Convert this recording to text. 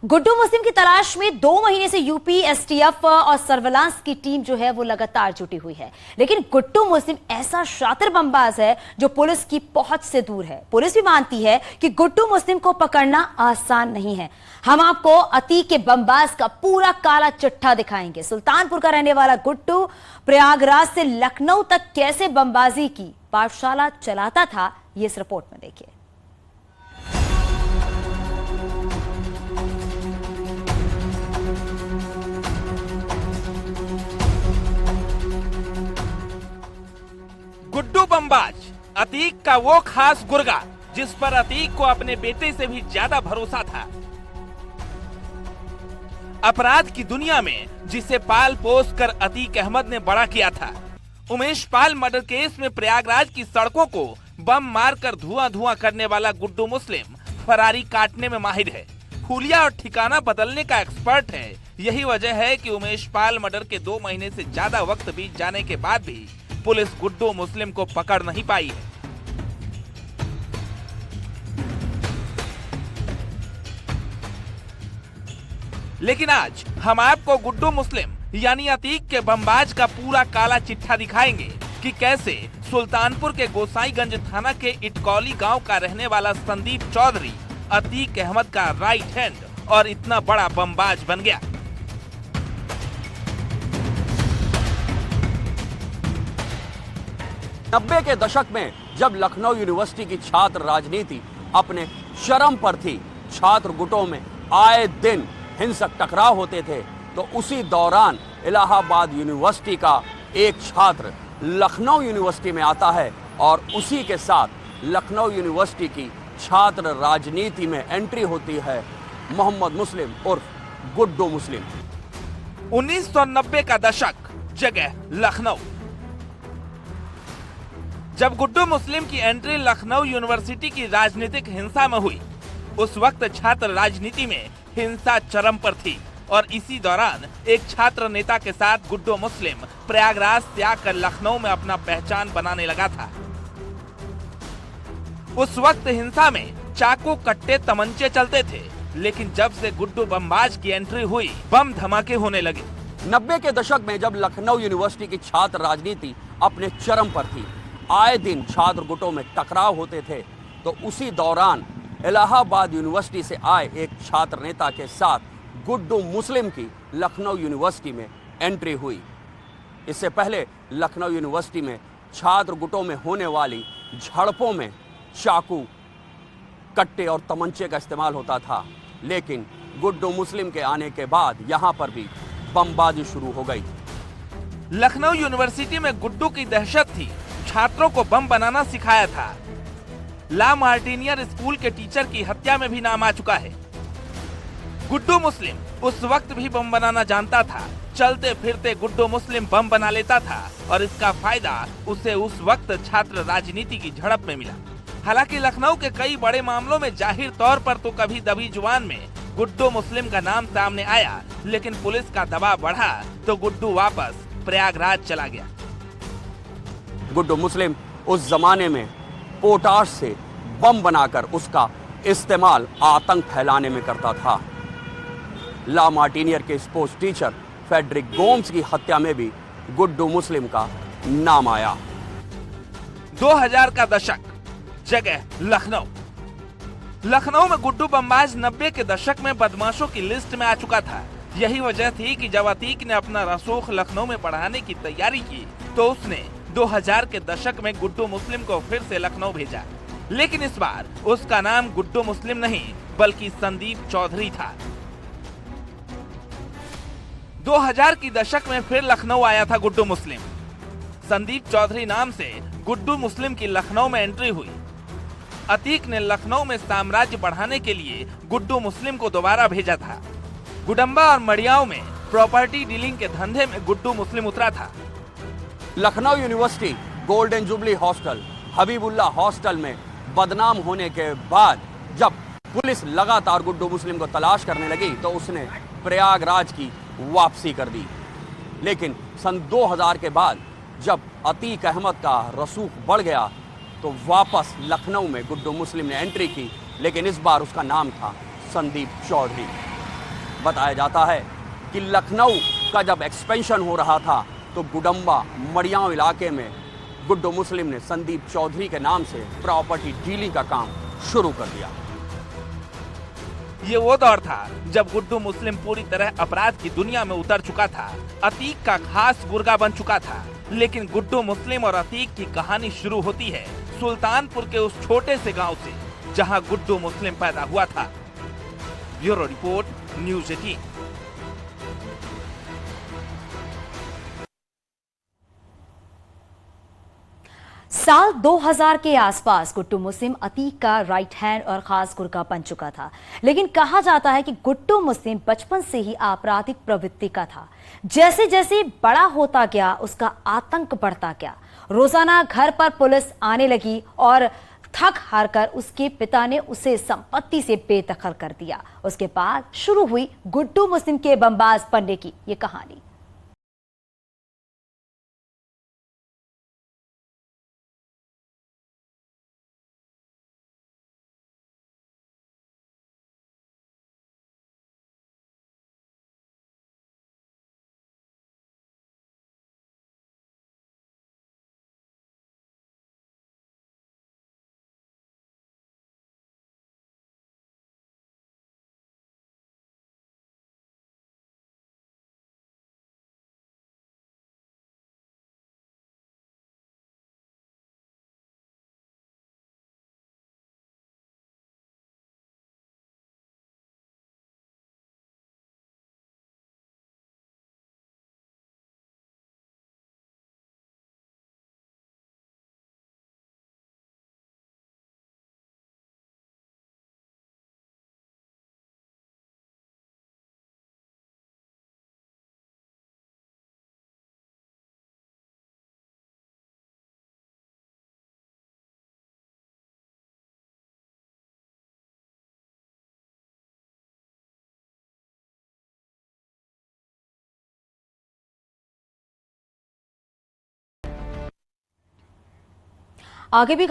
गुड्डू मुस्लिम की तलाश में 2 महीने से यूपी एसटीएफ और सर्विलांस की टीम जो है वो लगातार जुटी हुई है। लेकिन गुड्डू मुस्लिम ऐसा शातिर बमबाज है जो पुलिस की पहुंच से दूर है। पुलिस भी मानती है कि गुड्डू मुस्लिम को पकड़ना आसान नहीं है। हम आपको अतीक के बमबाज का पूरा काला चिट्ठा दिखाएंगे। सुल्तानपुर का रहने वाला गुड्डू प्रयागराज से लखनऊ तक कैसे बमबाजी की पाठशाला चलाता था, ये इस रिपोर्ट में देखिए। गुड्डू बमबाज अतीक का वो खास गुर्गा जिस पर अतीक को अपने बेटे से भी ज्यादा भरोसा था। अपराध की दुनिया में जिसे पाल पोस कर अतीक अहमद ने बड़ा किया था। उमेश पाल मर्डर केस में प्रयागराज की सड़कों को बम मारकर धुआं धुआं करने वाला गुड्डू मुस्लिम फरारी काटने में माहिर है। हुलिया और ठिकाना बदलने का एक्सपर्ट है। यही वजह है कि उमेश पाल मर्डर के 2 महीने से ज्यादा वक्त बीत जाने के बाद भी पुलिस गुड्डू मुस्लिम को पकड़ नहीं पाई है। लेकिन आज हम आपको गुड्डू मुस्लिम यानी अतीक के बमबाज का पूरा काला चिट्ठा दिखाएंगे कि कैसे सुल्तानपुर के गोसाईगंज थाना के इटकौली गांव का रहने वाला संदीप चौधरी अतीक अहमद का राइट हैंड और इतना बड़ा बमबाज बन गया। नब्बे के दशक में जब लखनऊ यूनिवर्सिटी की छात्र राजनीति अपने चरम पर थी, छात्र गुटों में आए दिन हिंसक टकराव होते थे, तो उसी दौरान इलाहाबाद यूनिवर्सिटी का एक छात्र लखनऊ यूनिवर्सिटी में आता है और उसी के साथ लखनऊ यूनिवर्सिटी की छात्र राजनीति में एंट्री होती है मोहम्मद मुस्लिम उर्फ गुड्डू मुस्लिम। 1990 का दशक, जगह लखनऊ। जब गुड्डू मुस्लिम की एंट्री लखनऊ यूनिवर्सिटी की राजनीतिक हिंसा में हुई, उस वक्त छात्र राजनीति में हिंसा चरम पर थी और इसी दौरान एक छात्र नेता के साथ गुड्डू मुस्लिम प्रयागराज से आकर लखनऊ में अपना पहचान बनाने लगा था। उस वक्त हिंसा में चाकू, कट्टे, तमंचे चलते थे, लेकिन जब से गुड्डू बमबाज की एंट्री हुई, बम धमाके होने लगे। 90 के दशक में जब लखनऊ यूनिवर्सिटी की छात्र राजनीति अपने चरम पर थी, आए दिन छात्र गुटों में टकराव होते थे, तो उसी दौरान इलाहाबाद यूनिवर्सिटी से आए एक छात्र नेता के साथ गुड्डू मुस्लिम की लखनऊ यूनिवर्सिटी में एंट्री हुई। इससे पहले लखनऊ यूनिवर्सिटी में छात्र गुटों में होने वाली झड़पों में चाकू, कट्टे और तमंचे का इस्तेमाल होता था, लेकिन गुड्डू मुस्लिम के आने के बाद यहां पर भी बमबाजी शुरू हो गई। लखनऊ यूनिवर्सिटी में गुड्डू की दहशत थी। छात्रों को बम बनाना सिखाया था। ला मार्टिनियर स्कूल के टीचर की हत्या में भी नाम आ चुका है। गुड्डू मुस्लिम उस वक्त भी बम बनाना जानता था। चलते फिरते गुड्डू मुस्लिम बम बना लेता था और इसका फायदा उसे उस वक्त छात्र राजनीति की झड़प में मिला। हालांकि लखनऊ के कई बड़े मामलों में जाहिर तौर पर तो कभी दबी जुबान में गुड्डू मुस्लिम का नाम सामने आया, लेकिन पुलिस का दबाव बढ़ा तो गुड्डू वापस प्रयागराज चला गया। गुड्डू मुस्लिम उस जमाने में पोटाश से बम बनाकर उसका इस्तेमाल आतंक फैलाने में करता था। ला मार्टिनियर के स्पोर्ट्स टीचर फेडरिक गोम्स की हत्या में भी गुड्डू मुस्लिम का नाम आया। 2000 का दशक, जगह लखनऊ। लखनऊ में गुड्डू बमबाज 90 के दशक में बदमाशों की लिस्ट में आ चुका था। यही वजह थी कि जब अतीक ने अपना रसूख लखनऊ में बढ़ाने की तैयारी की, तो उसने 2000 के दशक में गुड्डू मुस्लिम को फिर से लखनऊ भेजा। लेकिन इस बार उसका नाम गुड्डू मुस्लिम नहीं बल्कि संदीप चौधरी था। 2000 की दशक में फिर लखनऊ आया था गुड्डू मुस्लिम। संदीप चौधरी नाम से गुड्डू मुस्लिम की लखनऊ में एंट्री हुई। अतीक ने लखनऊ में साम्राज्य बढ़ाने के लिए गुड्डू मुस्लिम को दोबारा भेजा था। गुडम्बा और मड़ियाओं में प्रॉपर्टी डीलिंग के धंधे में गुड्डू मुस्लिम उतरा था। Lucknow university golden jubilee hostel, Habibullah hostel में बदनाम होने के बाद जब पुलिस लगातार गुड्डू मुस्लिम को तलाश करने लगी, तो उसने प्रयागराज की वापसी कर दी। लेकिन सन 2000 के बाद जब अतीक अहमद का रसूख बढ़ गया, तो वापस लखनऊ में गुड्डू मुस्लिम ने एंट्री की, लेकिन इस बार उसका नाम था संदीप चौधरी। बताया जाता है कि लखनऊ का जब एक्सपेंशन हो रहा था तो गुडम्बा मड़ियाँव इलाके में गुड्डू मुस्लिम ने संदीप चौधरी के नाम से प्रॉपर्टी डीलिंग का काम शुरू कर दिया। ये वो दौर था जब गुड्डू मुस्लिम पूरी तरह अपराध की दुनिया में उतर चुका था, अतीक का खास गुर्गा बन चुका था। लेकिन गुड्डू मुस्लिम और अतीक की कहानी शुरू होती है सुल्तानपुर के उस छोटे से गांव से जहां गुड्डू मुस्लिम पैदा हुआ था। Bureau report, news 18। साल 2000 के आसपास गुड्डू मुस्लिम अतीक का राइट हैंड और खास गुर्गा बन चुका था। लेकिन कहा जाता है कि गुड्डू मुस्लिम बचपन से ही आपराधिक प्रवृत्ति का था। जैसे जैसे बड़ा होता गया उसका आतंक बढ़ता गया। रोजाना घर पर पुलिस आने लगी और थक हार कर उसके पिता ने उसे संपत्ति से बेदखल कर दिया। उसके बाद शुरू हुई गुड्डू मुस्लिम के बमबाज बनने की ये कहानी। आगे भी